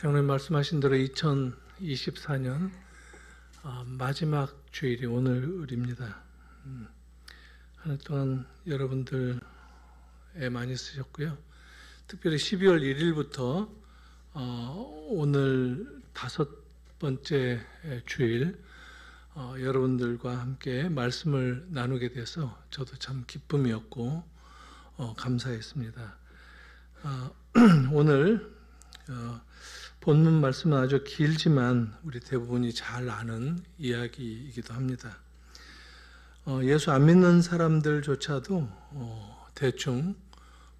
장로님 말씀하신 대로 2024년 마지막 주일이 오늘입니다. 한 해 동안 여러분들 애 많이 쓰셨고요. 특별히 12월 1일부터 오늘 5번째 주일 여러분들과 함께 말씀을 나누게 돼서 저도 참 기쁨이었고 감사했습니다. 오늘 본문 말씀은 아주 길지만 우리 대부분이 잘 아는 이야기이기도 합니다. 예수 안 믿는 사람들조차도 대충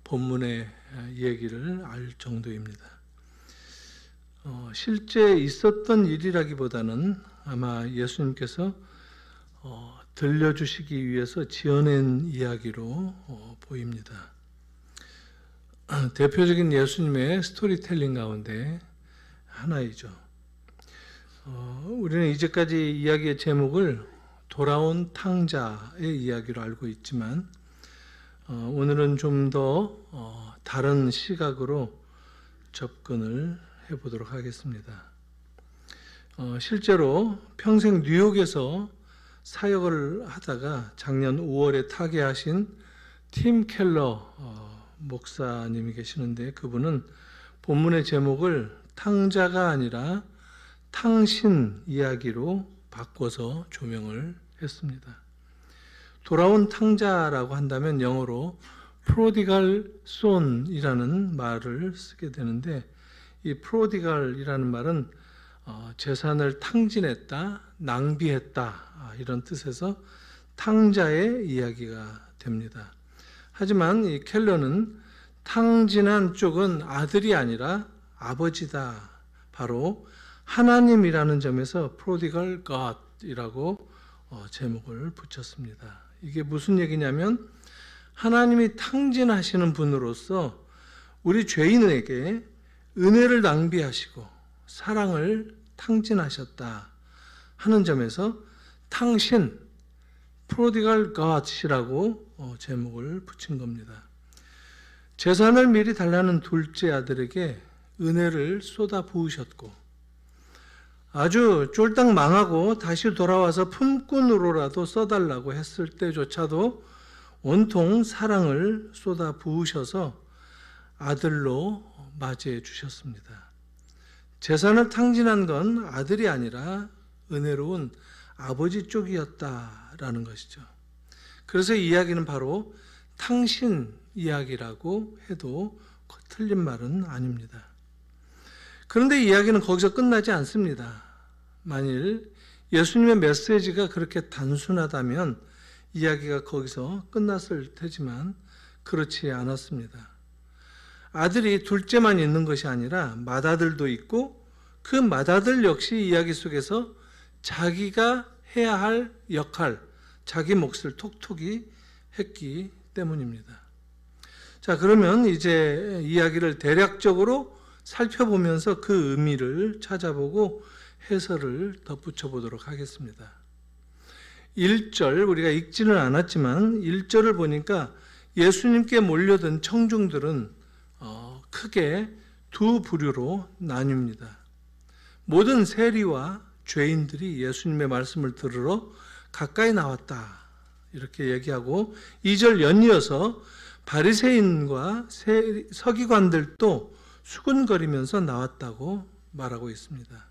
본문의 얘기를 알 정도입니다. 실제 있었던 일이라기보다는 아마 예수님께서 들려주시기 위해서 지어낸 이야기로 보입니다. 대표적인 예수님의 스토리텔링 가운데 하나이죠. 우리는 이제까지 이야기의 제목을 돌아온 탕자의 이야기로 알고 있지만 오늘은 좀 더 다른 시각으로 접근을 해보도록 하겠습니다. 실제로 평생 뉴욕에서 사역을 하다가 작년 5월에 타계하신 팀 켈러 목사님이 계시는데 그분은 본문의 제목을 탕자가 아니라 탕신 이야기로 바꿔서 조명을 했습니다. 돌아온 탕자라고 한다면 영어로 prodigal son이라는 말을 쓰게 되는데 이 prodigal이라는 말은 재산을 탕진했다, 낭비했다 이런 뜻에서 탕자의 이야기가 됩니다. 하지만 이 켈러는 탕진한 쪽은 아들이 아니라 아버지다. 바로 하나님이라는 점에서 prodigal God이라고 제목을 붙였습니다. 이게 무슨 얘기냐면 하나님이 탕진하시는 분으로서 우리 죄인에게 은혜를 낭비하시고 사랑을 탕진하셨다 하는 점에서 탕신, prodigal God이라고 제목을 붙인 겁니다. 재산을 미리 달라는 둘째 아들에게 은혜를 쏟아 부으셨고 아주 쫄딱 망하고 다시 돌아와서 품꾼으로라도 써달라고 했을 때조차도 온통 사랑을 쏟아 부으셔서 아들로 맞이해 주셨습니다. 재산을 탕진한 건 아들이 아니라 은혜로운 아버지 쪽이었다라는 것이죠. 그래서 이 이야기는 바로 탕신 이야기라고 해도 틀린 말은 아닙니다. 그런데 이야기는 거기서 끝나지 않습니다. 만일 예수님의 메시지가 그렇게 단순하다면 이야기가 거기서 끝났을 테지만 그렇지 않았습니다. 아들이 둘째만 있는 것이 아니라 맏아들도 있고 그 맏아들 역시 이야기 속에서 자기가 해야 할 역할, 자기 몫을 톡톡히 했기 때문입니다. 자, 그러면 이제 이야기를 대략적으로 살펴보면서 그 의미를 찾아보고 해설을 덧붙여 보도록 하겠습니다. 1절, 우리가 읽지는 않았지만 1절을 보니까 예수님께 몰려든 청중들은 크게 두 부류로 나뉩니다. 모든 세리와 죄인들이 예수님의 말씀을 들으러 가까이 나왔다 이렇게 얘기하고 2절 연이어서 바리새인과 서기관들도 수군거리면서 나왔다고 말하고 있습니다.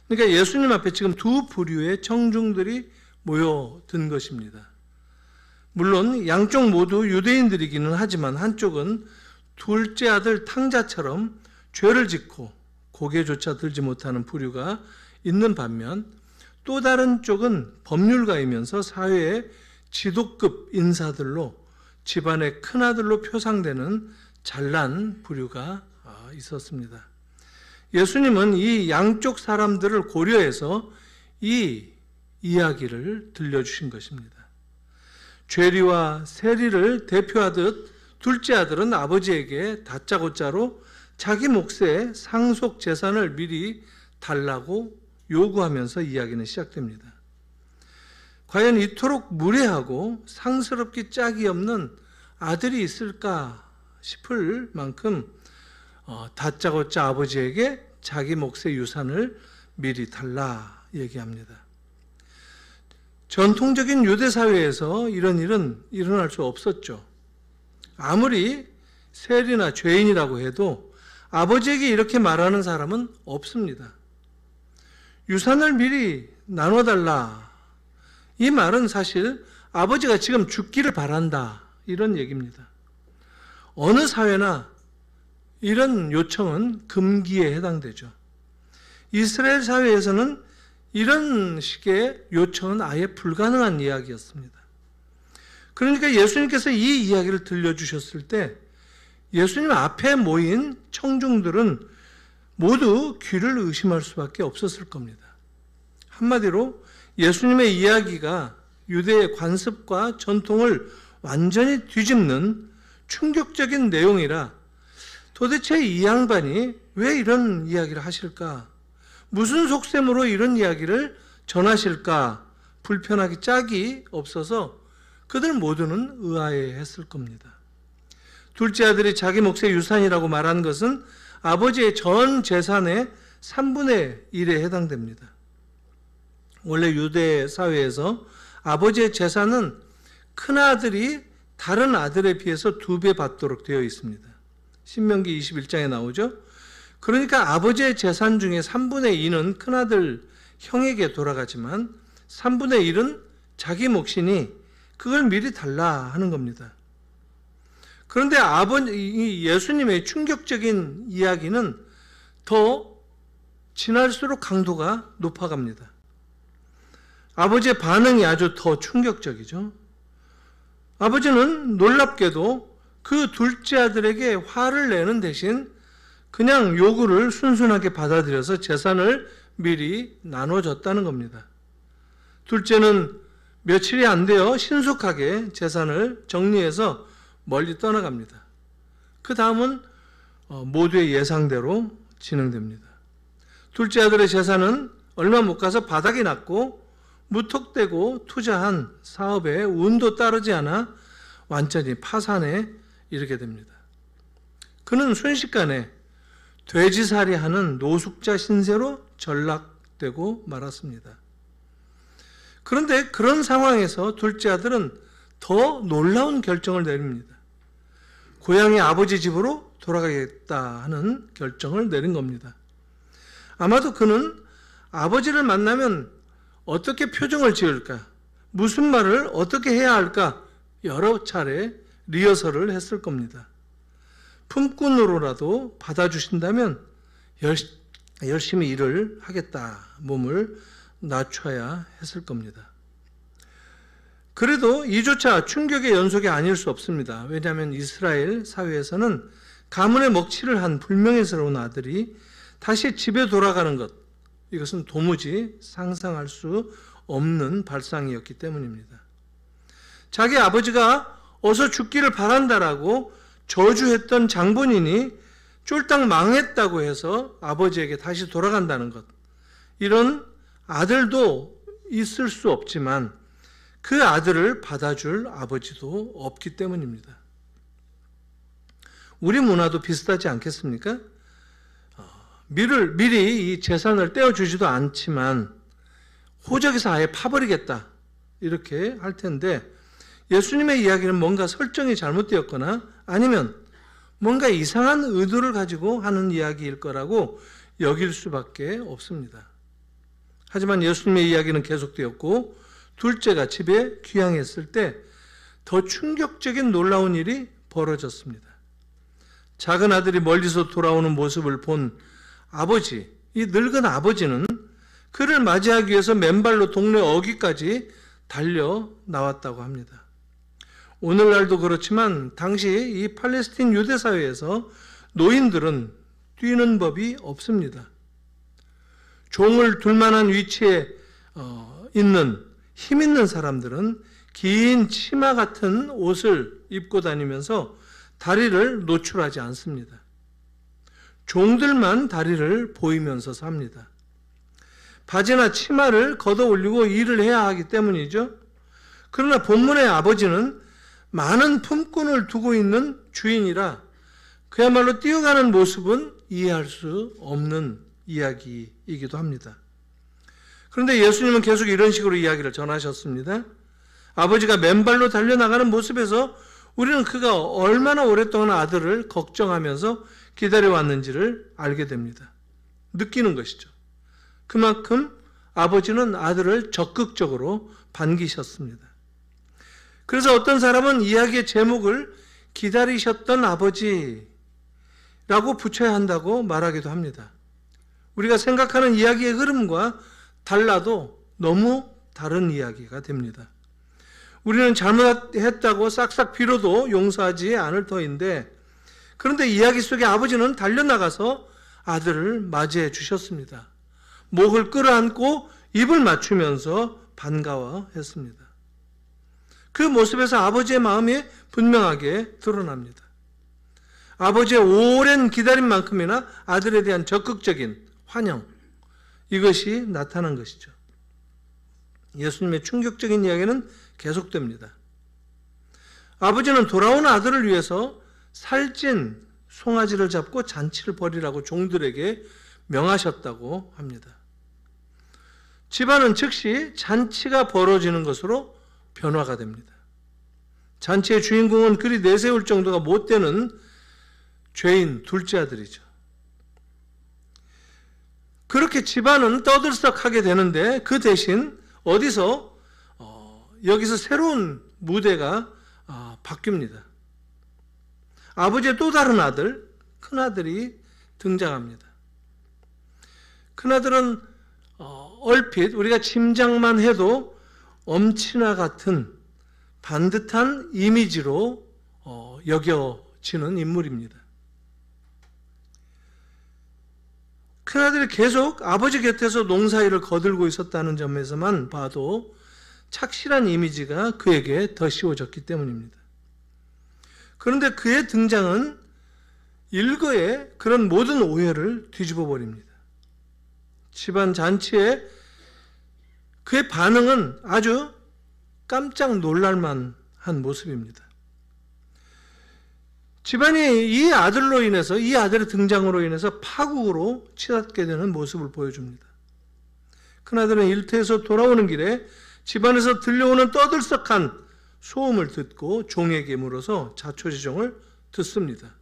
그러니까 예수님 앞에 지금 두 부류의 청중들이 모여든 것입니다. 물론 양쪽 모두 유대인들이기는 하지만 한쪽은 둘째 아들 탕자처럼 죄를 짓고 고개조차 들지 못하는 부류가 있는 반면 또 다른 쪽은 법률가이면서 사회의 지도급 인사들로 집안의 큰아들로 표상되는 잘난 부류가 있었습니다. 예수님은 이 양쪽 사람들을 고려해서 이 이야기를 들려주신 것입니다. 죄리와 세리를 대표하듯 둘째 아들은 아버지에게 다짜고짜로 자기 몫의 상속 재산을 미리 달라고 요구하면서 이야기는 시작됩니다. 과연 이토록 무례하고 상스럽기 짝이 없는 아들이 있을까 싶을 만큼 다짜고짜 아버지에게 자기 몫의 유산을 미리 달라 얘기합니다. 전통적인 유대 사회에서 이런 일은 일어날 수 없었죠. 아무리 세리나 죄인이라고 해도 아버지에게 이렇게 말하는 사람은 없습니다. 유산을 미리 나눠달라. 이 말은 사실 아버지가 지금 죽기를 바란다, 이런 얘기입니다. 어느 사회나 이런 요청은 금기에 해당되죠. 이스라엘 사회에서는 이런 식의 요청은 아예 불가능한 이야기였습니다. 그러니까 예수님께서 이 이야기를 들려주셨을 때 예수님 앞에 모인 청중들은 모두 귀를 의심할 수밖에 없었을 겁니다. 한마디로 예수님의 이야기가 유대의 관습과 전통을 완전히 뒤집는 충격적인 내용이라 도대체 이 양반이 왜 이런 이야기를 하실까? 무슨 속셈으로 이런 이야기를 전하실까? 불편하기 짝이 없어서 그들 모두는 의아해했을 겁니다. 둘째 아들이 자기 몫의 유산이라고 말한 것은 아버지의 전 재산의 3분의 1에 해당됩니다. 원래 유대 사회에서 아버지의 재산은 큰아들이 다른 아들에 비해서 2배 받도록 되어 있습니다. 신명기 21장에 나오죠. 그러니까 아버지의 재산 중에 3분의 2는 큰아들 형에게 돌아가지만 3분의 1은 자기 몫이니 그걸 미리 달라 하는 겁니다. 그런데 예수님의 충격적인 이야기는 더 지날수록 강도가 높아갑니다. 아버지의 반응이 아주 더 충격적이죠. 아버지는 놀랍게도 그 둘째 아들에게 화를 내는 대신 그냥 요구를 순순하게 받아들여서 재산을 미리 나눠줬다는 겁니다. 둘째는 며칠이 안 되어 신속하게 재산을 정리해서 멀리 떠나갑니다. 그 다음은 모두의 예상대로 진행됩니다. 둘째 아들의 재산은 얼마 못 가서 바닥이 났고 무턱대고 투자한 사업에 운도 따르지 않아 완전히 파산에 이르게 됩니다. 그는 순식간에 돼지살이하는 노숙자 신세로 전락되고 말았습니다. 그런데 그런 상황에서 둘째 아들은 더 놀라운 결정을 내립니다. 고향의 아버지 집으로 돌아가겠다 하는 결정을 내린 겁니다. 아마도 그는 아버지를 만나면 어떻게 표정을 지을까, 무슨 말을 어떻게 해야 할까 여러 차례 리허설을 했을 겁니다. 품꾼으로라도 받아주신다면 열심히 일을 하겠다, 몸을 낮춰야 했을 겁니다. 그래도 이조차 충격의 연속이 아닐 수 없습니다. 왜냐하면 이스라엘 사회에서는 가문의 먹칠을 한 불명예스러운 아들이 다시 집에 돌아가는 것, 이것은 도무지 상상할 수 없는 발상이었기 때문입니다. 자기 아버지가 어서 죽기를 바란다라고 저주했던 장본인이 쫄딱 망했다고 해서 아버지에게 다시 돌아간다는 것, 이런 아들도 있을 수 없지만 그 아들을 받아줄 아버지도 없기 때문입니다. 우리 문화도 비슷하지 않겠습니까? 미리 이 재산을 떼어주지도 않지만 호적에서 아예 파버리겠다 이렇게 할 텐데, 예수님의 이야기는 뭔가 설정이 잘못되었거나 아니면 뭔가 이상한 의도를 가지고 하는 이야기일 거라고 여길 수밖에 없습니다. 하지만 예수님의 이야기는 계속되었고 둘째가 집에 귀향했을 때 더 충격적인 놀라운 일이 벌어졌습니다. 작은 아들이 멀리서 돌아오는 모습을 본 아버지, 이 늙은 아버지는 그를 맞이하기 위해서 맨발로 동네 어귀까지 달려 나왔다고 합니다. 오늘날도 그렇지만 당시 이 팔레스틴 유대 사회에서 노인들은 뛰는 법이 없습니다. 종을 둘 만한 위치에 있는 힘 있는 사람들은 긴 치마 같은 옷을 입고 다니면서 다리를 노출하지 않습니다. 종들만 다리를 보이면서 삽니다. 바지나 치마를 걷어 올리고 일을 해야 하기 때문이죠. 그러나 본문의 아버지는 많은 품꾼을 두고 있는 주인이라 그야말로 뛰어가는 모습은 이해할 수 없는 이야기이기도 합니다. 그런데 예수님은 계속 이런 식으로 이야기를 전하셨습니다. 아버지가 맨발로 달려나가는 모습에서 우리는 그가 얼마나 오랫동안 아들을 걱정하면서 기다려왔는지를 알게 됩니다. 느끼는 것이죠. 그만큼 아버지는 아들을 적극적으로 반기셨습니다. 그래서 어떤 사람은 이야기의 제목을 기다리셨던 아버지라고 붙여야 한다고 말하기도 합니다. 우리가 생각하는 이야기의 흐름과 달라도 너무 다른 이야기가 됩니다. 우리는 잘못했다고 싹싹 빌어도 용서하지 않을 터인데, 그런데 이야기 속에 아버지는 달려나가서 아들을 맞이해 주셨습니다. 목을 끌어안고 입을 맞추면서 반가워했습니다. 그 모습에서 아버지의 마음이 분명하게 드러납니다. 아버지의 오랜 기다림만큼이나 아들에 대한 적극적인 환영, 이것이 나타난 것이죠. 예수님의 충격적인 이야기는 계속됩니다. 아버지는 돌아온 아들을 위해서 살찐 송아지를 잡고 잔치를 벌이라고 종들에게 명하셨다고 합니다. 집안은 즉시 잔치가 벌어지는 것으로 변화가 됩니다. 잔치의 주인공은 그리 내세울 정도가 못 되는 죄인 둘째 아들이죠. 그렇게 집안은 떠들썩하게 되는데, 그 대신 어디서 여기서 새로운 무대가 바뀝니다. 아버지의 또 다른 아들, 큰아들이 등장합니다. 큰아들은 얼핏 우리가 짐작만 해도 엄친아 같은 반듯한 이미지로 여겨지는 인물입니다. 큰아들이 계속 아버지 곁에서 농사일을 거들고 있었다는 점에서만 봐도 착실한 이미지가 그에게 더 씌워졌기 때문입니다. 그런데 그의 등장은 일거에 그런 모든 오해를 뒤집어 버립니다. 집안 잔치에 그의 반응은 아주 깜짝 놀랄만한 모습입니다. 집안이 이 아들로 인해서, 이 아들의 등장으로 인해서 파국으로 치닫게 되는 모습을 보여줍니다. 큰아들은 일터에서 돌아오는 길에 집안에서 들려오는 떠들썩한 소음을 듣고 종에게 물어서 자초지종을 듣습니다.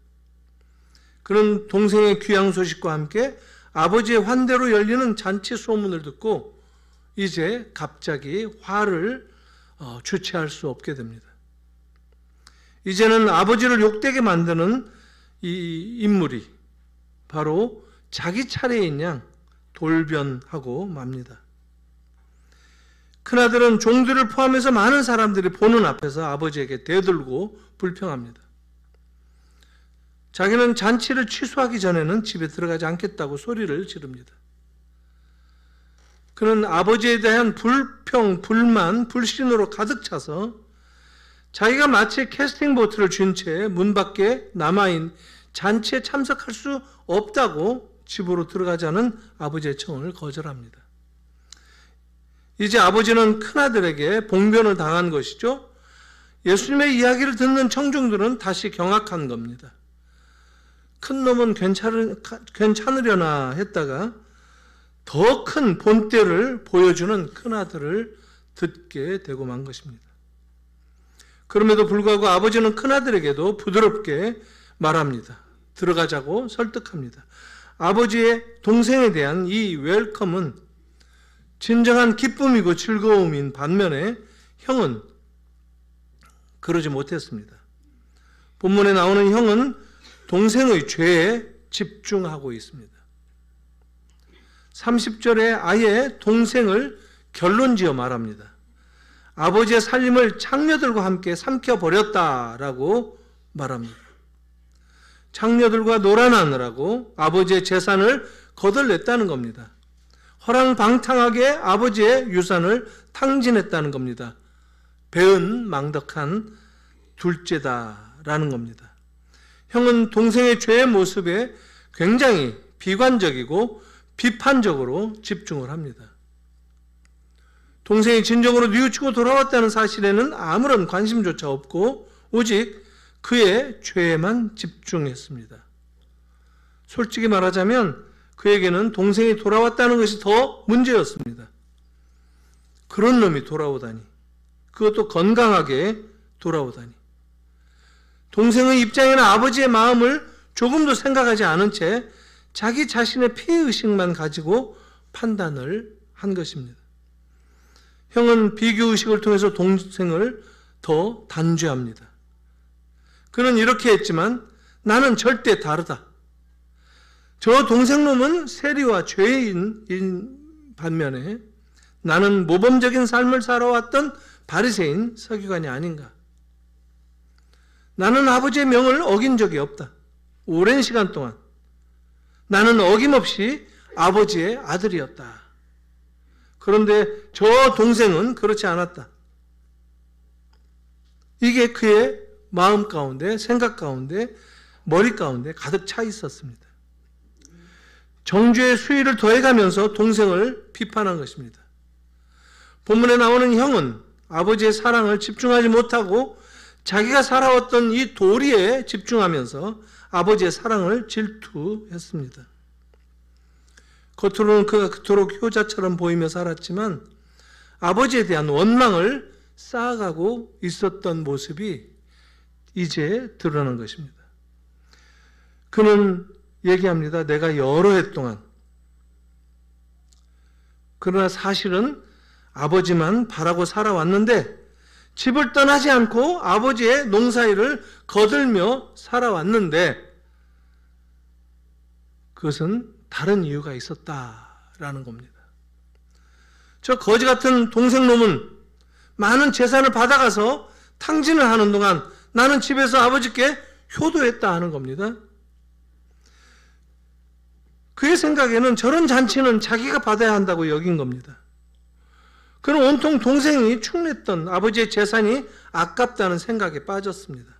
그는 동생의 귀양 소식과 함께 아버지의 환대로 열리는 잔치 소문을 듣고 이제 갑자기 화를 주체할 수 없게 됩니다. 이제는 아버지를 욕되게 만드는 이 인물이 바로 자기 차례인 양 돌변하고 맙니다. 큰아들은 종들을 포함해서 많은 사람들이 보는 앞에서 아버지에게 대들고 불평합니다. 자기는 잔치를 취소하기 전에는 집에 들어가지 않겠다고 소리를 지릅니다. 그는 아버지에 대한 불평, 불만, 불신으로 가득 차서 자기가 마치 캐스팅 보트를 쥔 채 문 밖에 남아있는 잔치에 참석할 수 없다고 집으로 들어가자는 아버지의 청을 거절합니다. 이제 아버지는 큰아들에게 봉변을 당한 것이죠. 예수님의 이야기를 듣는 청중들은 다시 경악한 겁니다. 큰 놈은 괜찮으려나 했다가 더 큰 본때를 보여주는 큰아들을 듣게 되고 만 것입니다. 그럼에도 불구하고 아버지는 큰아들에게도 부드럽게 말합니다. 들어가자고 설득합니다. 아버지의 동생에 대한 이 웰컴은 진정한 기쁨이고 즐거움인 반면에 형은 그러지 못했습니다. 본문에 나오는 형은 동생의 죄에 집중하고 있습니다. 30절에 아예 동생을 결론지어 말합니다. 아버지의 살림을 장녀들과 함께 삼켜버렸다라고 말합니다. 장녀들과 놀아나느라고 아버지의 재산을 거덜냈다는 겁니다. 허랑방탕하게 아버지의 유산을 탕진했다는 겁니다. 배은망덕한 둘째다라는 겁니다. 형은 동생의 죄의 모습에 굉장히 비관적이고 비판적으로 집중을 합니다. 동생이 진정으로 뉘우치고 돌아왔다는 사실에는 아무런 관심조차 없고 오직 그의 죄에만 집중했습니다. 솔직히 말하자면 그에게는 동생이 돌아왔다는 것이 더 문제였습니다. 그런 놈이 돌아오다니, 그것도 건강하게 돌아오다니. 동생의 입장에는 아버지의 마음을 조금도 생각하지 않은 채 자기 자신의 피해의식만 가지고 판단을 한 것입니다. 형은 비교의식을 통해서 동생을 더 단죄합니다. 그는 이렇게 했지만 나는 절대 다르다. 저 동생놈은 세리와 죄인인 반면에 나는 모범적인 삶을 살아왔던 바리새인 서기관이 아닌가. 나는 아버지의 명을 어긴 적이 없다. 오랜 시간 동안 나는 어김없이 아버지의 아들이었다. 그런데 저 동생은 그렇지 않았다. 이게 그의 마음 가운데, 생각 가운데, 머리 가운데 가득 차 있었습니다. 정죄의 수위를 더해가면서 동생을 비판한 것입니다. 본문에 나오는 형은 아버지의 사랑을 집중하지 못하고 자기가 살아왔던 이 도리에 집중하면서 아버지의 사랑을 질투했습니다. 겉으로는 그가 그토록 효자처럼 보이며 살았지만 아버지에 대한 원망을 쌓아가고 있었던 모습이 이제 드러난 것입니다. 그는 얘기합니다. 내가 여러 해 동안, 그러나 사실은 아버지만 바라고 살아왔는데 집을 떠나지 않고 아버지의 농사일을 거들며 살아왔는데 그것은 다른 이유가 있었다라는 겁니다. 저 거지 같은 동생놈은 많은 재산을 받아가서 탕진을 하는 동안 나는 집에서 아버지께 효도했다 하는 겁니다. 그의 생각에는 저런 잔치는 자기가 받아야 한다고 여긴 겁니다. 그는 온통 동생이 축냈던 아버지의 재산이 아깝다는 생각에 빠졌습니다.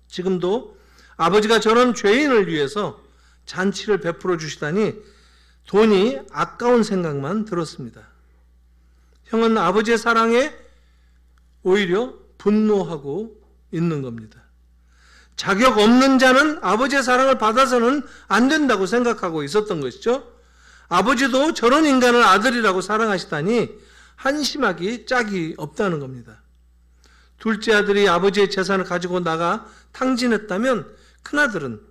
지금도 아버지가 저런 죄인을 위해서 잔치를 베풀어 주시다니 돈이 아까운 생각만 들었습니다. 형은 아버지의 사랑에 오히려 분노하고 있는 겁니다. 자격 없는 자는 아버지의 사랑을 받아서는 안 된다고 생각하고 있었던 것이죠. 아버지도 저런 인간을 아들이라고 사랑하시다니 한심하기 짝이 없다는 겁니다. 둘째 아들이 아버지의 재산을 가지고 나가 탕진했다면 큰아들은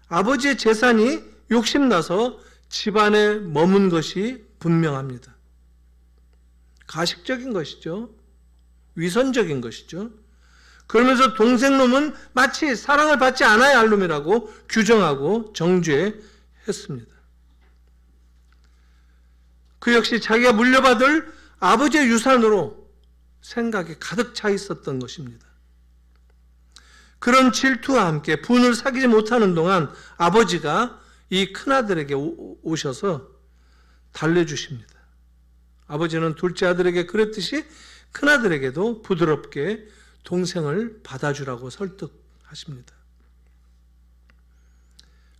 아버지의 재산이 욕심나서 집안에 머문 것이 분명합니다. 가식적인 것이죠. 위선적인 것이죠. 그러면서 동생놈은 마치 사랑을 받지 않아야 할 놈이라고 규정하고 정죄했습니다. 그 역시 자기가 물려받을 아버지의 유산으로 생각이 가득 차 있었던 것입니다. 그런 질투와 함께 분을 사귀지 못하는 동안 아버지가 이 큰아들에게 오셔서 달래주십니다. 아버지는 둘째 아들에게 그랬듯이 큰아들에게도 부드럽게 동생을 받아주라고 설득하십니다.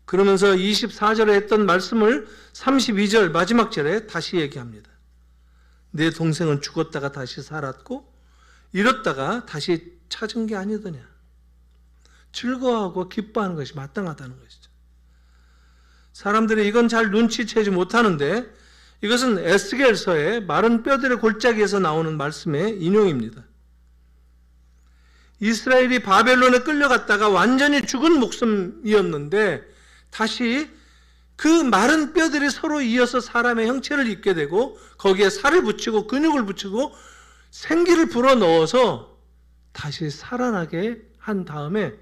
그러면서 24절에 했던 말씀을 32절 마지막 절에 다시 얘기합니다. 내 동생은 죽었다가 다시 살았고 잃었다가 다시 찾은 게 아니더냐. 즐거워하고 기뻐하는 것이 마땅하다는 것이죠. 사람들이 이건 잘 눈치채지 못하는데 이것은 에스겔서의 마른 뼈들의 골짜기에서 나오는 말씀의 인용입니다. 이스라엘이 바벨론에 끌려갔다가 완전히 죽은 목숨이었는데 다시 그 마른 뼈들이 서로 이어서 사람의 형체를 입게 되고 거기에 살을 붙이고 근육을 붙이고 생기를 불어넣어서 다시 살아나게 한 다음에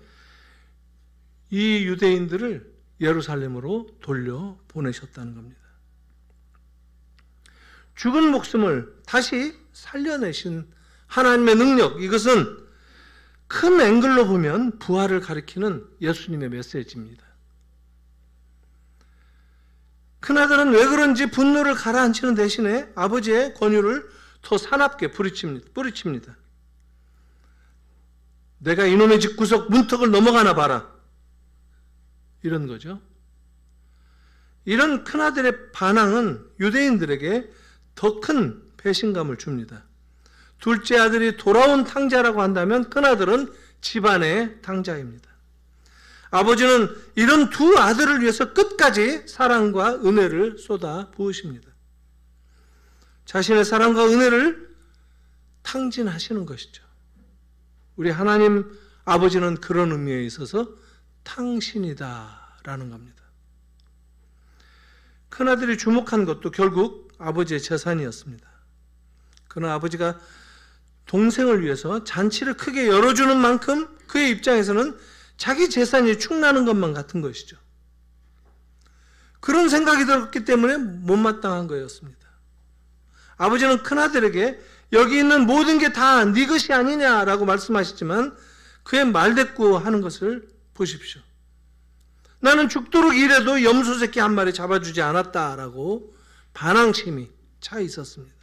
이 유대인들을 예루살렘으로 돌려보내셨다는 겁니다. 죽은 목숨을 다시 살려내신 하나님의 능력, 이것은 큰 앵글로 보면 부활을 가리키는 예수님의 메시지입니다. 큰아들은 왜 그런지 분노를 가라앉히는 대신에 아버지의 권유를 더 사납게 뿌리칩니다. 내가 이놈의 집구석 문턱을 넘어가나 봐라. 이런 거죠. 이런 큰아들의 반항은 유대인들에게 더 큰 배신감을 줍니다. 둘째 아들이 돌아온 탕자라고 한다면 큰아들은 집안의 탕자입니다. 아버지는 이런 두 아들을 위해서 끝까지 사랑과 은혜를 쏟아 부으십니다. 자신의 사랑과 은혜를 탕진하시는 것이죠. 우리 하나님 아버지는 그런 의미에 있어서 탕신이다라는 겁니다. 큰아들이 주목한 것도 결국 아버지의 재산이었습니다. 그러나 아버지가 동생을 위해서 잔치를 크게 열어주는 만큼 그의 입장에서는 자기 재산이 축나는 것만 같은 것이죠. 그런 생각이 들었기 때문에 못마땅한 거였습니다. 아버지는 큰아들에게 여기 있는 모든 게 다 네 것이 아니냐라고 말씀하시지만 그의 말대꾸하는 것을 보십시오. 나는 죽도록 일해도 염소 새끼 한 마리 잡아주지 않았다라고 반항심이 차 있었습니다.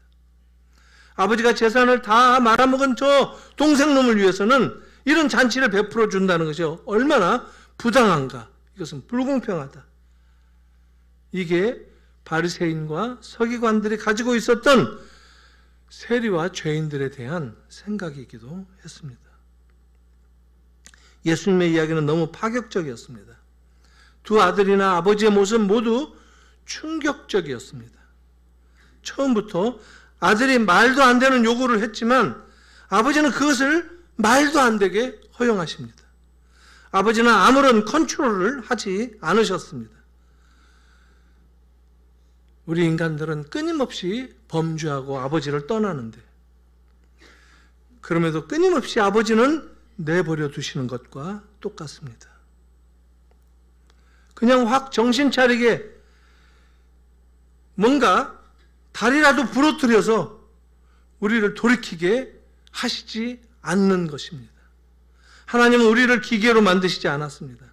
아버지가 재산을 다 말아먹은 저 동생놈을 위해서는 이런 잔치를 베풀어 준다는 것이 얼마나 부당한가. 이것은 불공평하다. 이게 바리새인과 서기관들이 가지고 있었던 세리와 죄인들에 대한 생각이기도 했습니다. 예수님의 이야기는 너무 파격적이었습니다. 두 아들이나 아버지의 모습 모두 충격적이었습니다. 처음부터 아들이 말도 안 되는 요구를 했지만 아버지는 그것을 말도 안 되게 허용하십니다. 아버지는 아무런 컨트롤을 하지 않으셨습니다. 우리 인간들은 끊임없이 범죄하고 아버지를 떠나는데 그럼에도 끊임없이 아버지는 내버려 두시는 것과 똑같습니다. 그냥 확 정신 차리게 뭔가 다리라도 부러뜨려서 우리를 돌이키게 하시지 않는 것입니다. 하나님은 우리를 기계로 만드시지 않았습니다.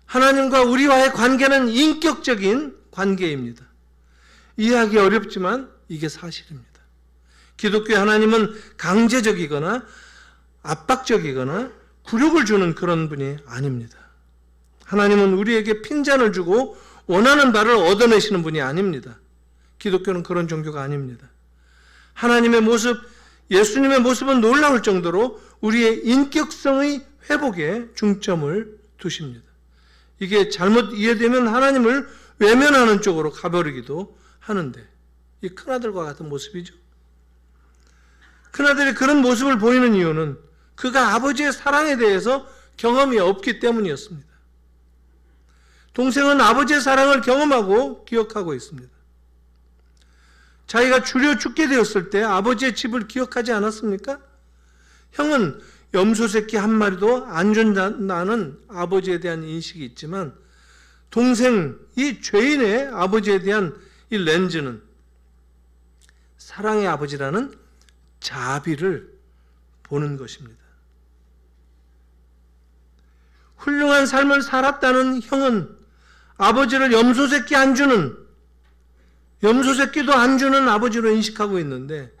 하나님과 우리와의 관계는 인격적인 관계입니다. 이해하기 어렵지만 이게 사실입니다. 기독교의 하나님은 강제적이거나 압박적이거나 굴욕을 주는 그런 분이 아닙니다. 하나님은 우리에게 핀잔을 주고 원하는 바를 얻어내시는 분이 아닙니다. 기독교는 그런 종교가 아닙니다. 하나님의 모습, 예수님의 모습은 놀라울 정도로 우리의 인격성의 회복에 중점을 두십니다. 이게 잘못 이해되면 하나님을 외면하는 쪽으로 가버리기도 하는데 이 큰아들과 같은 모습이죠. 큰아들이 그런 모습을 보이는 이유는 그가 아버지의 사랑에 대해서 경험이 없기 때문이었습니다. 동생은 아버지의 사랑을 경험하고 기억하고 있습니다. 자기가 줄여 죽게 되었을 때 아버지의 집을 기억하지 않았습니까? 형은 염소 새끼 한 마리도 안 준다는 아버지에 대한 인식이 있지만 동생, 이 죄인의 아버지에 대한 이 렌즈는 사랑의 아버지라는 자비를 보는 것입니다. 훌륭한 삶을 살았다는 형은 아버지를 염소 새끼 안 주는, 염소 새끼도 안 주는 아버지로 인식하고 있는데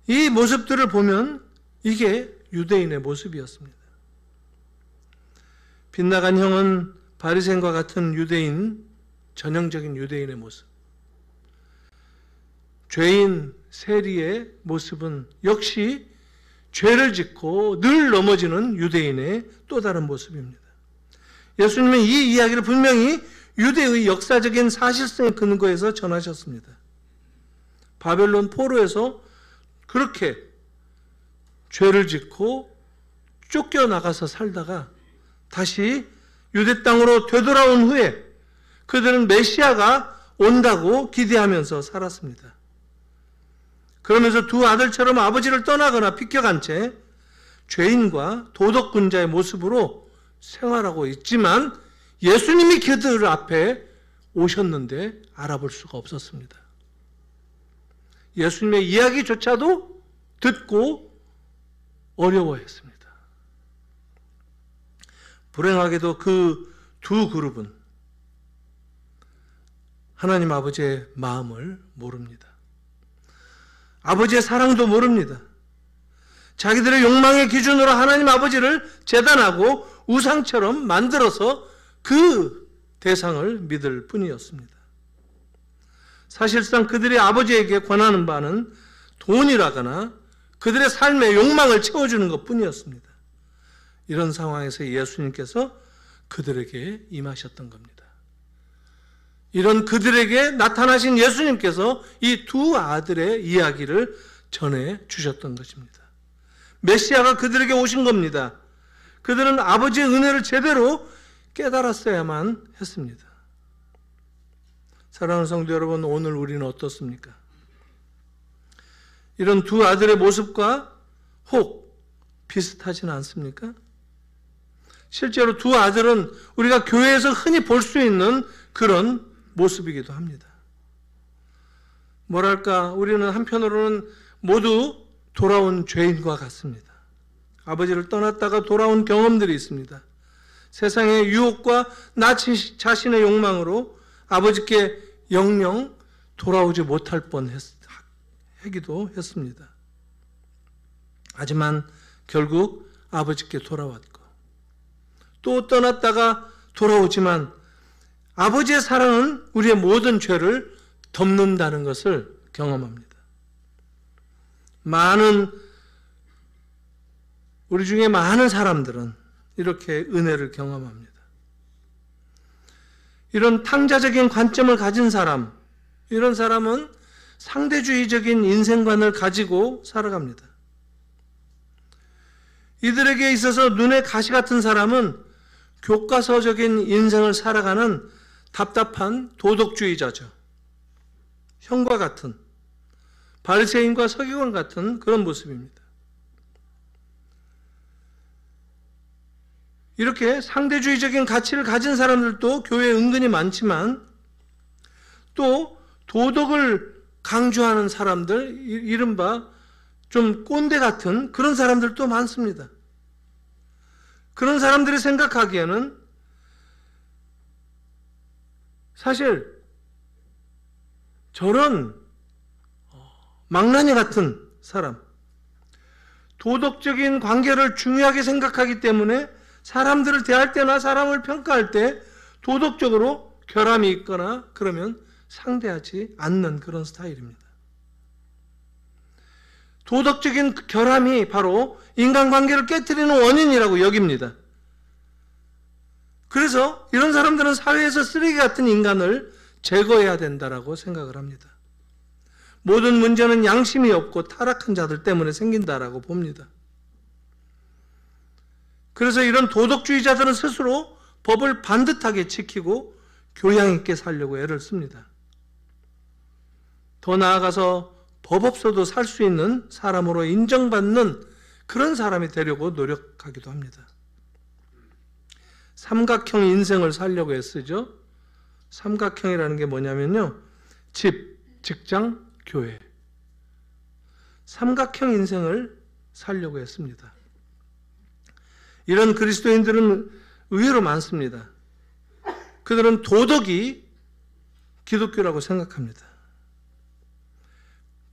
이 모습들을 보면 이게 유대인의 모습이었습니다. 빗나간 형은 바리새인과 같은 유대인, 전형적인 유대인의 모습. 죄인 세리의 모습은 역시 죄를 짓고 늘 넘어지는 유대인의 또 다른 모습입니다. 예수님은 이 이야기를 분명히 유대의 역사적인 사실성에 근거해서 전하셨습니다. 바벨론 포로에서 그렇게 죄를 짓고 쫓겨나가서 살다가 다시 유대 땅으로 되돌아온 후에 그들은 메시아가 온다고 기대하면서 살았습니다. 그러면서 두 아들처럼 아버지를 떠나거나 비껴간 채 죄인과 도덕군자의 모습으로 생활하고 있지만 예수님이 그들 앞에 오셨는데 알아볼 수가 없었습니다. 예수님의 이야기조차도 듣고 어려워했습니다. 불행하게도 그 두 그룹은 하나님 아버지의 마음을 모릅니다. 아버지의 사랑도 모릅니다. 자기들의 욕망의 기준으로 하나님 아버지를 제단하고 우상처럼 만들어서 그 대상을 믿을 뿐이었습니다. 사실상 그들이 아버지에게 권하는 바는 돈이라거나 그들의 삶의 욕망을 채워주는 것 뿐이었습니다. 이런 상황에서 예수님께서 그들에게 임하셨던 겁니다. 이런 그들에게 나타나신 예수님께서 이 두 아들의 이야기를 전해 주셨던 것입니다. 메시아가 그들에게 오신 겁니다. 그들은 아버지의 은혜를 제대로 깨달았어야만 했습니다. 사랑하는 성도 여러분, 오늘 우리는 어떻습니까? 이런 두 아들의 모습과 혹 비슷하지는 않습니까? 실제로 두 아들은 우리가 교회에서 흔히 볼 수 있는 그런 모습이기도 합니다. 뭐랄까, 우리는 한편으로는 모두 돌아온 죄인과 같습니다. 아버지를 떠났다가 돌아온 경험들이 있습니다. 세상의 유혹과 나 자신의 욕망으로 아버지께 영영 돌아오지 못할 뻔하기도 했습니다. 하지만 결국 아버지께 돌아왔고 또 떠났다가 돌아오지만 아버지의 사랑은 우리의 모든 죄를 덮는다는 것을 경험합니다. 우리 중에 많은 사람들은 이렇게 은혜를 경험합니다. 이런 탕자적인 관점을 가진 사람, 이런 사람은 상대주의적인 인생관을 가지고 살아갑니다. 이들에게 있어서 눈에 가시 같은 사람은 교과서적인 인생을 살아가는 답답한 도덕주의자죠. 형과 같은, 바리새인과 서기관 같은 그런 모습입니다. 이렇게 상대주의적인 가치를 가진 사람들도 교회에 은근히 많지만 또 도덕을 강조하는 사람들, 이른바 좀 꼰대 같은 그런 사람들도 많습니다. 그런 사람들이 생각하기에는 사실 저런 망나니 같은 사람, 도덕적인 관계를 중요하게 생각하기 때문에 사람들을 대할 때나 사람을 평가할 때 도덕적으로 결함이 있거나 그러면 상대하지 않는 그런 스타일입니다. 도덕적인 결함이 바로 인간관계를 깨트리는 원인이라고 여깁니다. 그래서 이런 사람들은 사회에서 쓰레기 같은 인간을 제거해야 된다라고 생각을 합니다. 모든 문제는 양심이 없고 타락한 자들 때문에 생긴다라고 봅니다. 그래서 이런 도덕주의자들은 스스로 법을 반듯하게 지키고 교양 있게 살려고 애를 씁니다. 더 나아가서 법 없어도 살 수 있는 사람으로 인정받는 그런 사람이 되려고 노력하기도 합니다. 삼각형 인생을 살려고 애쓰죠. 삼각형이라는 게 뭐냐면요, 집, 직장, 교회. 삼각형 인생을 살려고 했습니다. 이런 그리스도인들은 의외로 많습니다. 그들은 도덕이 기독교라고 생각합니다.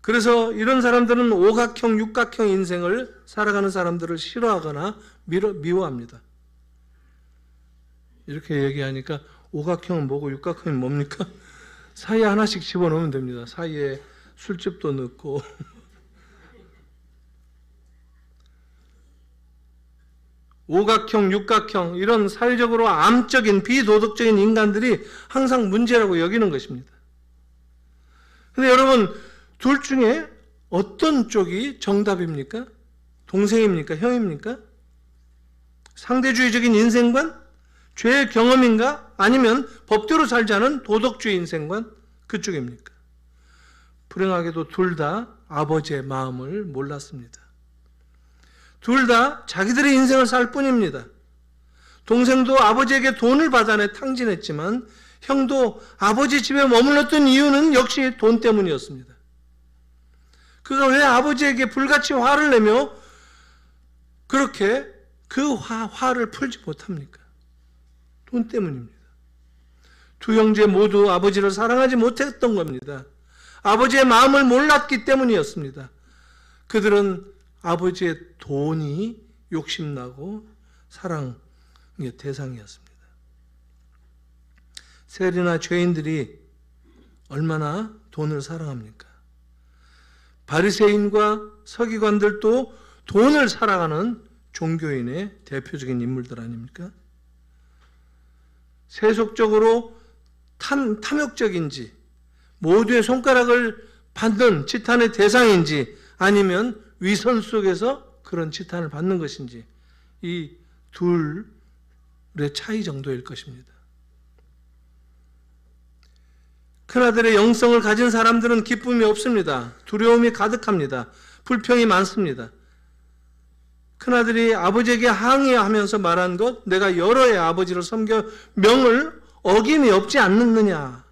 그래서 이런 사람들은 오각형, 육각형 인생을 살아가는 사람들을 싫어하거나 미워합니다. 이렇게 얘기하니까 오각형은 뭐고 육각형은 뭡니까? 사이에 하나씩 집어넣으면 됩니다. 사이에 술집도 넣고 오각형, 육각형 이런 사회적으로 암적인 비도덕적인 인간들이 항상 문제라고 여기는 것입니다. 그런데 여러분, 둘 중에 어떤 쪽이 정답입니까? 동생입니까? 형입니까? 상대주의적인 인생관? 죄의 경험인가? 아니면 법대로 살자는 도덕주의 인생관? 그쪽입니까? 불행하게도 둘 다 아버지의 마음을 몰랐습니다. 둘 다 자기들의 인생을 살 뿐입니다. 동생도 아버지에게 돈을 받아내 탕진했지만 형도 아버지 집에 머물렀던 이유는 역시 돈 때문이었습니다. 그가 왜 아버지에게 불같이 화를 내며 그렇게 그 화를 풀지 못합니까? 돈 때문입니다. 두 형제 모두 아버지를 사랑하지 못했던 겁니다. 아버지의 마음을 몰랐기 때문이었습니다. 그들은 아버지의 돈이 욕심나고 사랑의 대상이었습니다. 세리나 죄인들이 얼마나 돈을 사랑합니까? 바리새인과 서기관들도 돈을 사랑하는 종교인의 대표적인 인물들 아닙니까? 세속적으로 탐욕적인지, 모두의 손가락을 받는 지탄의 대상인지, 아니면 위선 속에서 그런 지탄을 받는 것인지, 이 둘의 차이 정도일 것입니다. 큰아들의 영성을 가진 사람들은 기쁨이 없습니다. 두려움이 가득합니다. 불평이 많습니다. 큰아들이 아버지에게 항의하면서 말한 것, 내가 여러의 아버지를 섬겨 명을 어김이 없지 않느냐.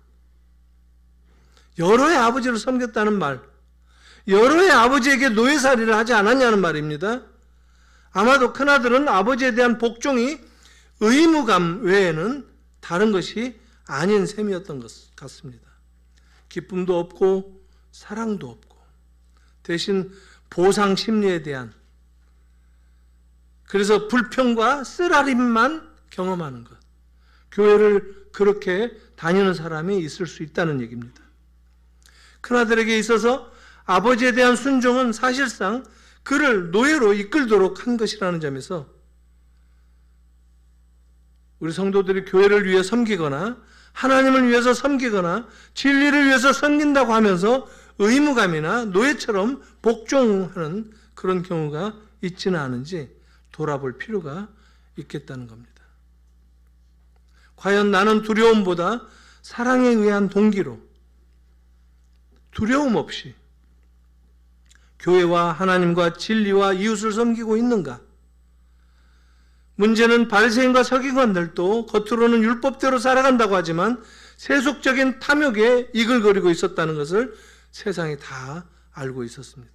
여러의 아버지를 섬겼다는 말, 여러의 아버지에게 노예살이를 하지 않았냐는 말입니다. 아마도 큰아들은 아버지에 대한 복종이 의무감 외에는 다른 것이 아닌 셈이었던 것 같습니다. 기쁨도 없고 사랑도 없고 대신 보상 심리에 대한, 그래서 불평과 쓰라림만 경험하는 것. 교회를 그렇게 다니는 사람이 있을 수 있다는 얘기입니다. 큰아들에게 있어서 아버지에 대한 순종은 사실상 그를 노예로 이끌도록 한 것이라는 점에서 우리 성도들이 교회를 위해 섬기거나 하나님을 위해서 섬기거나 진리를 위해서 섬긴다고 하면서 의무감이나 노예처럼 복종하는 그런 경우가 있지는 않은지 돌아볼 필요가 있겠다는 겁니다. 과연 나는 두려움보다 사랑에 의한 동기로 두려움 없이 교회와 하나님과 진리와 이웃을 섬기고 있는가? 문제는 바리새인과 서기관들도 겉으로는 율법대로 살아간다고 하지만 세속적인 탐욕에 이글거리고 있었다는 것을 세상이 다 알고 있었습니다.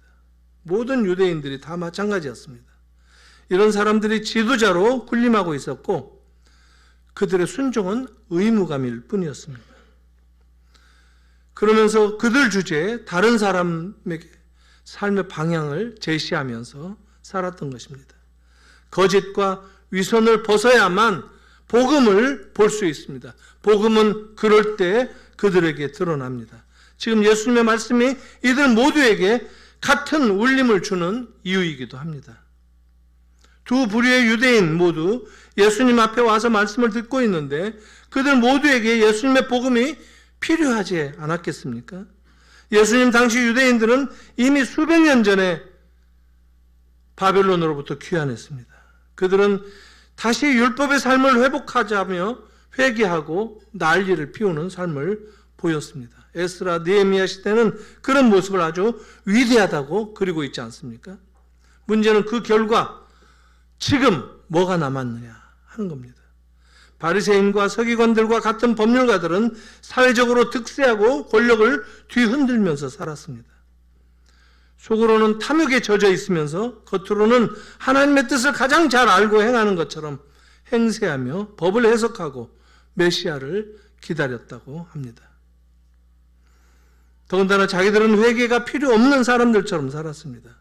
모든 유대인들이 다 마찬가지였습니다. 이런 사람들이 지도자로 군림하고 있었고 그들의 순종은 의무감일 뿐이었습니다. 그러면서 그들 주제에 다른 사람에게 삶의 방향을 제시하면서 살았던 것입니다. 거짓과 위선을 벗어야만 복음을 볼 수 있습니다. 복음은 그럴 때 그들에게 드러납니다. 지금 예수님의 말씀이 이들 모두에게 같은 울림을 주는 이유이기도 합니다. 두 부류의 유대인 모두 예수님 앞에 와서 말씀을 듣고 있는데 그들 모두에게 예수님의 복음이 필요하지 않았겠습니까? 예수님 당시 유대인들은 이미 수백 년 전에 바벨론으로부터 귀환했습니다. 그들은 다시 율법의 삶을 회복하자며 회개하고 난리를 피우는 삶을 보였습니다. 에스라, 느헤미야 시대는 그런 모습을 아주 위대하다고 그리고 있지 않습니까? 문제는 그 결과 지금 뭐가 남았느냐 하는 겁니다. 바리새인과 서기관들과 같은 법률가들은 사회적으로 득세하고 권력을 뒤흔들면서 살았습니다. 속으로는 탐욕에 젖어 있으면서 겉으로는 하나님의 뜻을 가장 잘 알고 행하는 것처럼 행세하며 법을 해석하고 메시아를 기다렸다고 합니다. 더군다나 자기들은 회개가 필요 없는 사람들처럼 살았습니다.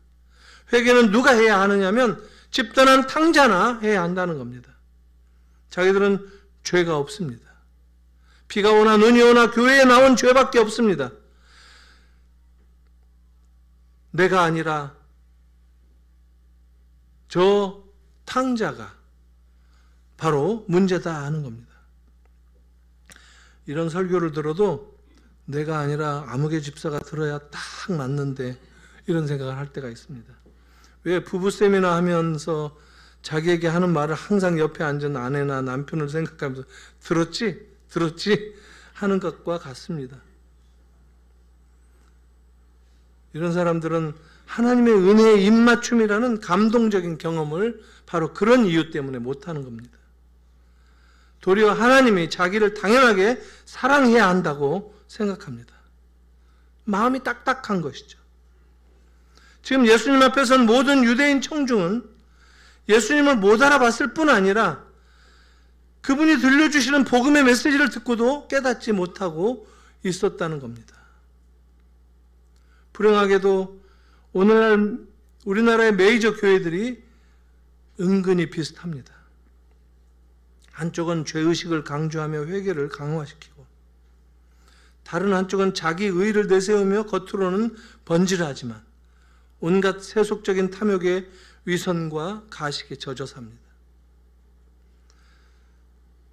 회개는 누가 해야 하느냐면 집단한 탕자나 해야 한다는 겁니다. 자기들은 죄가 없습니다. 비가 오나 눈이 오나 교회에 나온 죄밖에 없습니다. 내가 아니라 저 탕자가 바로 문제다 하는 겁니다. 이런 설교를 들어도 내가 아니라 아무개 집사가 들어야 딱 맞는데 이런 생각을 할 때가 있습니다. 왜 부부 세미나 하면서 자기에게 하는 말을 항상 옆에 앉은 아내나 남편을 생각하면서 들었지 하는 것과 같습니다. 이런 사람들은 하나님의 은혜의 입맞춤이라는 감동적인 경험을 바로 그런 이유 때문에 못하는 겁니다. 도리어 하나님이 자기를 당연하게 사랑해야 한다고 생각합니다. 마음이 딱딱한 것이죠. 지금 예수님 앞에 선 모든 유대인 청중은 예수님을 못 알아봤을 뿐 아니라 그분이 들려주시는 복음의 메시지를 듣고도 깨닫지 못하고 있었다는 겁니다. 불행하게도 오늘날 우리나라의 메이저 교회들이 은근히 비슷합니다. 한쪽은 죄의식을 강조하며 회개를 강화시키고 다른 한쪽은 자기 의의를 내세우며 겉으로는 번지르하지만 온갖 세속적인 탐욕에 위선과 가식에 젖어 삽니다.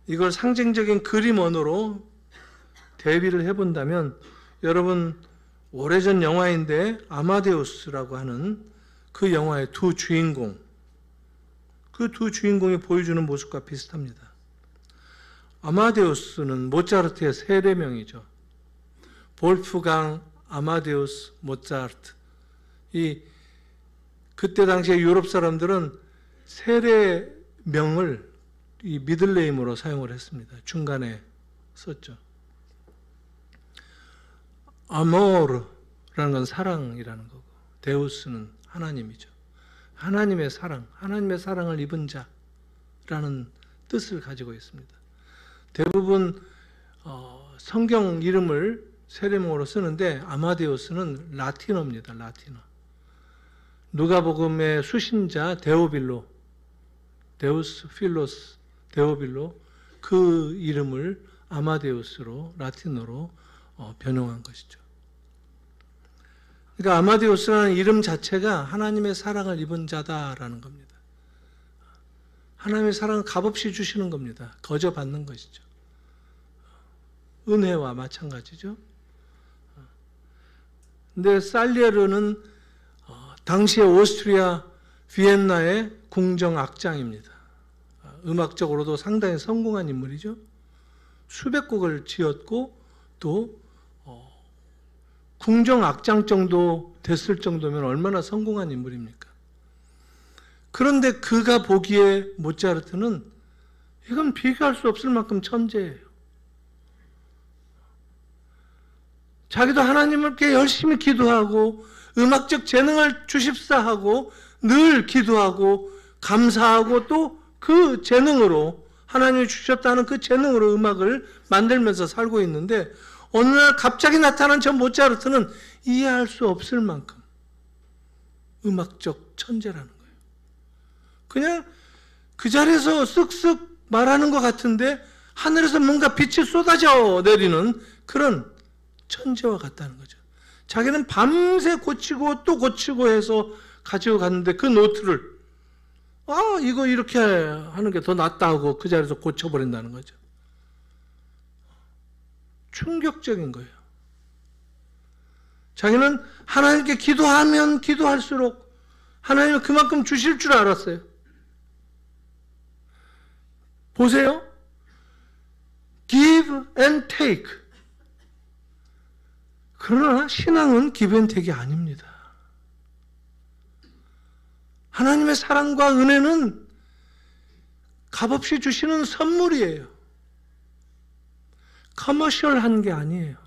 이걸 상징적인 그림 언어로 대비를 해본다면 여러분 오래전 영화인데 아마데우스라고 하는 그 영화의 두 주인공, 그 두 주인공이 보여주는 모습과 비슷합니다. 아마데우스는 모차르트의 세례명이죠. 볼프강 아마데우스 모차르트. 그때 당시에 유럽 사람들은 세례명을 이 미들네임으로 사용을 했습니다. 중간에 썼죠. 아모르라는 건 사랑이라는 거고, 데우스는 하나님이죠. 하나님의 사랑, 하나님의 사랑을 입은 자라는 뜻을 가지고 있습니다. 대부분 성경 이름을 세례명으로 쓰는데 아마데우스는 라틴어입니다. 라틴어. 누가복음의 수신자 데오빌로, 데우스 필로스 데오빌로, 그 이름을 아마데우스로 라틴어로 변형한 것이죠. 그러니까 아마데우스라는 이름 자체가 하나님의 사랑을 입은 자다라는 겁니다. 하나님의 사랑은 값없이 주시는 겁니다. 거저 받는 것이죠. 은혜와 마찬가지죠. 근데 살리에르는 당시의 오스트리아 비엔나의 궁정 악장입니다. 음악적으로도 상당히 성공한 인물이죠. 수백 곡을 지었고 또 궁정 악장 정도 됐을 정도면 얼마나 성공한 인물입니까? 그런데 그가 보기에 모차르트는 이건 비교할 수 없을 만큼 천재예요. 자기도 하나님께 열심히 기도하고 음악적 재능을 주십사 하고 늘 기도하고 감사하고 또 그 재능으로, 하나님이 주셨다는 그 재능으로 음악을 만들면서 살고 있는데 어느 날 갑자기 나타난 저 모차르트는 이해할 수 없을 만큼 음악적 천재라는 거예요. 그냥 그 자리에서 쓱쓱 말하는 것 같은데 하늘에서 뭔가 빛이 쏟아져 내리는 그런 천재와 같다는 거죠. 자기는 밤새 고치고 또 고치고 해서 가지고 갔는데 그 노트를 이거 이렇게 하는 게 더 낫다 하고 그 자리에서 고쳐버린다는 거죠. 충격적인 거예요. 자기는 하나님께 기도하면 기도할수록 하나님은 그만큼 주실 줄 알았어요. 보세요. Give and take. 그러나 신앙은 give and take이 아닙니다. 하나님의 사랑과 은혜는 값없이 주시는 선물이에요. 커머셜한 게 아니에요.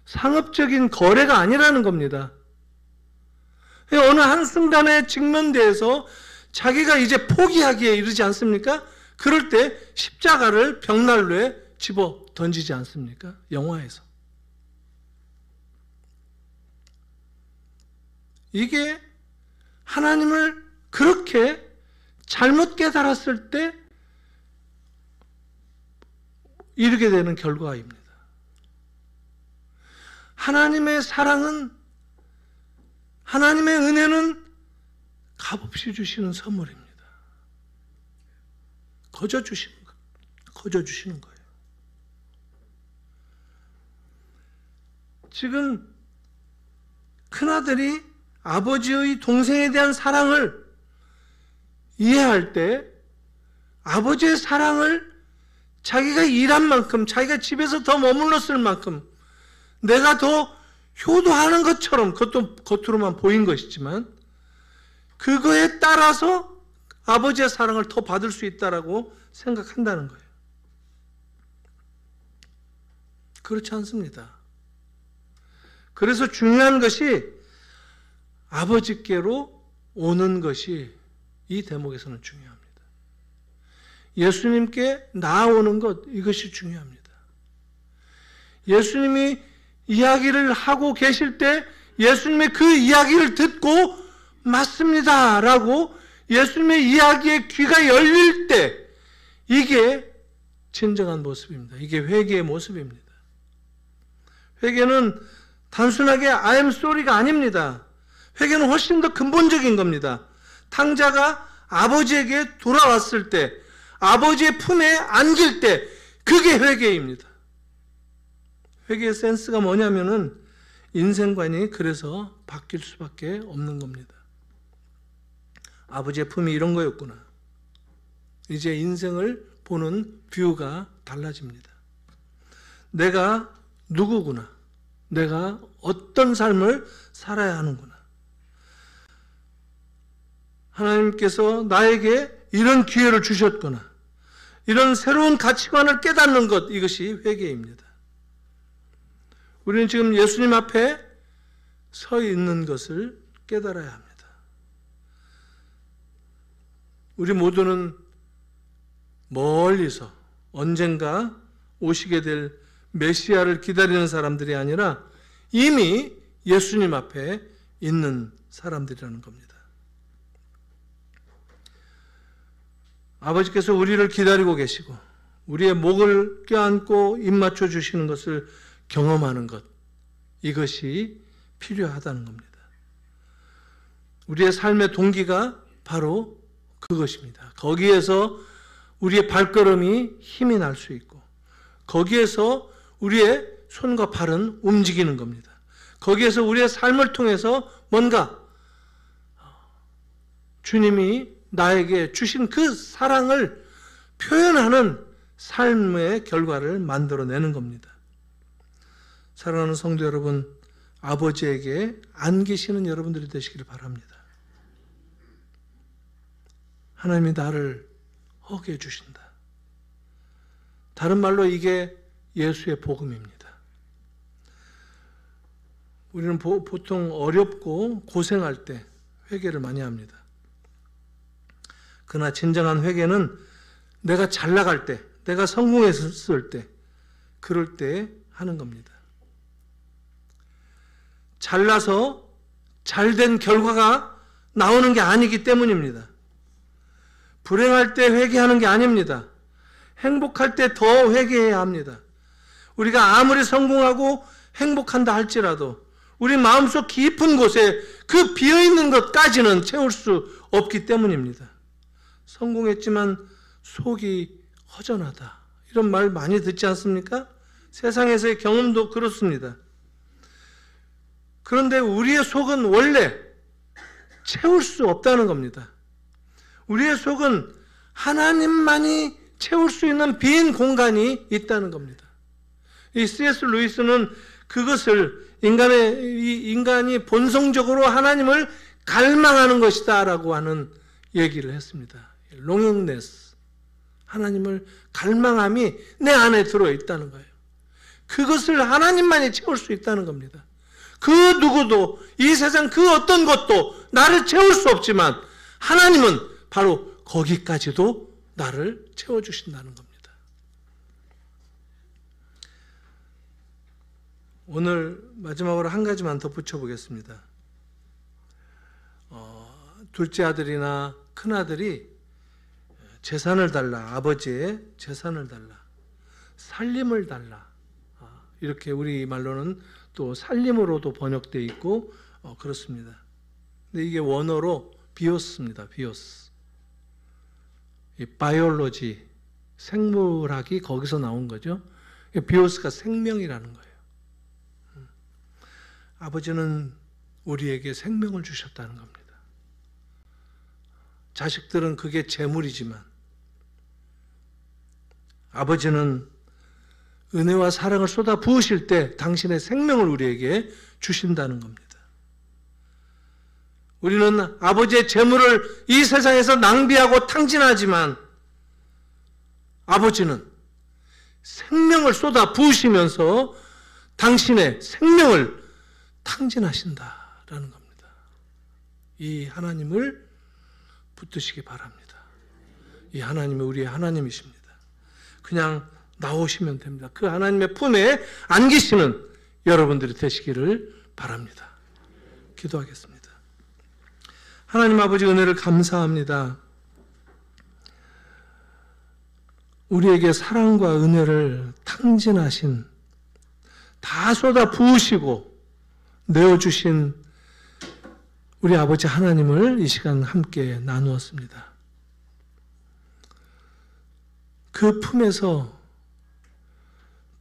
상업적인 거래가 아니라는 겁니다. 어느 한순간에 직면대에서 자기가 이제 포기하기에 이르지 않습니까? 그럴 때 십자가를 벽난로에 집어 던지지 않습니까? 영화에서. 이게 하나님을 그렇게 잘못 깨달았을 때 이르게 되는 결과입니다. 하나님의 사랑은, 하나님의 은혜는 값없이 주시는 선물입니다. 거저 주시는 거예요. 지금 큰아들이 아버지의 동생에 대한 사랑을 이해할 때 아버지의 사랑을 자기가 일한 만큼, 자기가 집에서 더 머물렀을 만큼 내가 더 효도하는 것처럼, 그것도 겉으로만 보인 것이지만 그거에 따라서 아버지의 사랑을 더 받을 수 있다라고 생각한다는 거예요. 그렇지 않습니다. 그래서 중요한 것이 아버지께로 오는 것이 이 대목에서는 중요합니다. 예수님께 나아오는 것, 이것이 중요합니다. 예수님이 이야기를 하고 계실 때 예수님의 그 이야기를 듣고 맞습니다 라고 예수님의 이야기에 귀가 열릴 때 이게 진정한 모습입니다. 이게 회개의 모습입니다. 회개는 단순하게 I am sorry가 아닙니다. 회개는 훨씬 더 근본적인 겁니다. 탕자가 아버지에게 돌아왔을 때, 아버지의 품에 안길 때, 그게 회개입니다. 회개의 센스가 뭐냐면은 인생관이 그래서 바뀔 수밖에 없는 겁니다. 아버지의 품이 이런 거였구나. 이제 인생을 보는 뷰가 달라집니다. 내가 누구구나. 내가 어떤 삶을 살아야 하는구나. 하나님께서 나에게 이런 기회를 주셨구나. 이런 새로운 가치관을 깨닫는 것, 이것이 회개입니다. 우리는 지금 예수님 앞에 서 있는 것을 깨달아야 합니다. 우리 모두는 멀리서 언젠가 오시게 될 메시아를 기다리는 사람들이 아니라 이미 예수님 앞에 있는 사람들이라는 겁니다. 아버지께서 우리를 기다리고 계시고 우리의 목을 껴안고 입 맞춰 주시는 것을 경험하는 것, 이것이 필요하다는 겁니다. 우리의 삶의 동기가 바로 그것입니다. 거기에서 우리의 발걸음이 힘이 날 수 있고, 거기에서 우리의 손과 발은 움직이는 겁니다. 거기에서 우리의 삶을 통해서 뭔가 주님이 나에게 주신 그 사랑을 표현하는 삶의 결과를 만들어내는 겁니다. 사랑하는 성도 여러분, 아버지에게 안기시는 여러분들이 되시기를 바랍니다. 하나님이 나를 허게 해주신다. 다른 말로 이게 예수의 복음입니다. 우리는 보통 어렵고 고생할 때 회개를 많이 합니다. 그러나 진정한 회개는 내가 잘 나갈 때, 내가 성공했을 때, 그럴 때 하는 겁니다. 잘나서 잘된 결과가 나오는 게 아니기 때문입니다. 불행할 때 회개하는 게 아닙니다. 행복할 때 더 회개해야 합니다. 우리가 아무리 성공하고 행복한다 할지라도 우리 마음속 깊은 곳에 그 비어있는 것까지는 채울 수 없기 때문입니다. 성공했지만 속이 허전하다, 이런 말 많이 듣지 않습니까? 세상에서의 경험도 그렇습니다. 그런데 우리의 속은 원래 채울 수 없다는 겁니다. 우리의 속은 하나님만이 채울 수 있는 빈 공간이 있다는 겁니다. 이 C.S. 루이스는 그것을 인간이 본성적으로 하나님을 갈망하는 것이다 라고 하는 얘기를 했습니다. longingness, 하나님을 갈망함이 내 안에 들어있다는 거예요. 그것을 하나님만이 채울 수 있다는 겁니다. 그 누구도, 이 세상 그 어떤 것도 나를 채울 수 없지만 하나님은 바로 거기까지도 나를 채워주신다는 겁니다. 오늘 마지막으로 한 가지만 덧붙여 보겠습니다. 둘째 아들이나 큰아들이 재산을 달라, 아버지의 재산을 달라, 살림을 달라, 이렇게 우리말로는 또 살림으로도 번역되어 있고 그렇습니다. 근데 이게 원어로 비오스입니다. 비오스. 이 바이올로지, 생물학이 거기서 나온 거죠. 비오스가 생명이라는 거예요. 아버지는 우리에게 생명을 주셨다는 겁니다. 자식들은 그게 재물이지만 아버지는 은혜와 사랑을 쏟아 부으실 때 당신의 생명을 우리에게 주신다는 겁니다. 우리는 아버지의 재물을 이 세상에서 낭비하고 탕진하지만 아버지는 생명을 쏟아 부으시면서 당신의 생명을 탕진하신다라는 겁니다. 이 하나님을 붙드시기 바랍니다. 이 하나님은 우리의 하나님이십니다. 그냥 나오시면 됩니다. 그 하나님의 품에 안기시는 여러분들이 되시기를 바랍니다. 기도하겠습니다. 하나님 아버지, 은혜를 감사합니다. 우리에게 사랑과 은혜를 탕진하신, 다 쏟아 부으시고 내어주신 우리 아버지 하나님을 이 시간 함께 나누었습니다. 그 품에서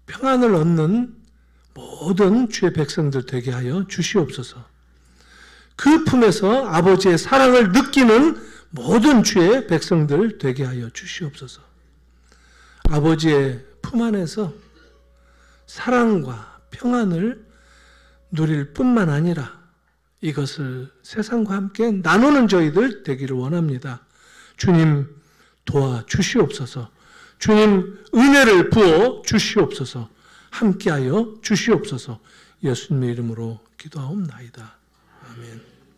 평안을 얻는 모든 주의 백성들 되게 하여 주시옵소서. 그 품에서 아버지의 사랑을 느끼는 모든 주의 백성들 되게 하여 주시옵소서. 아버지의 품 안에서 사랑과 평안을 누릴 뿐만 아니라 이것을 세상과 함께 나누는 저희들 되기를 원합니다. 주님 도와주시옵소서. 주님 은혜를 부어 주시옵소서. 함께하여 주시옵소서. 예수님의 이름으로 기도하옵나이다. 아멘.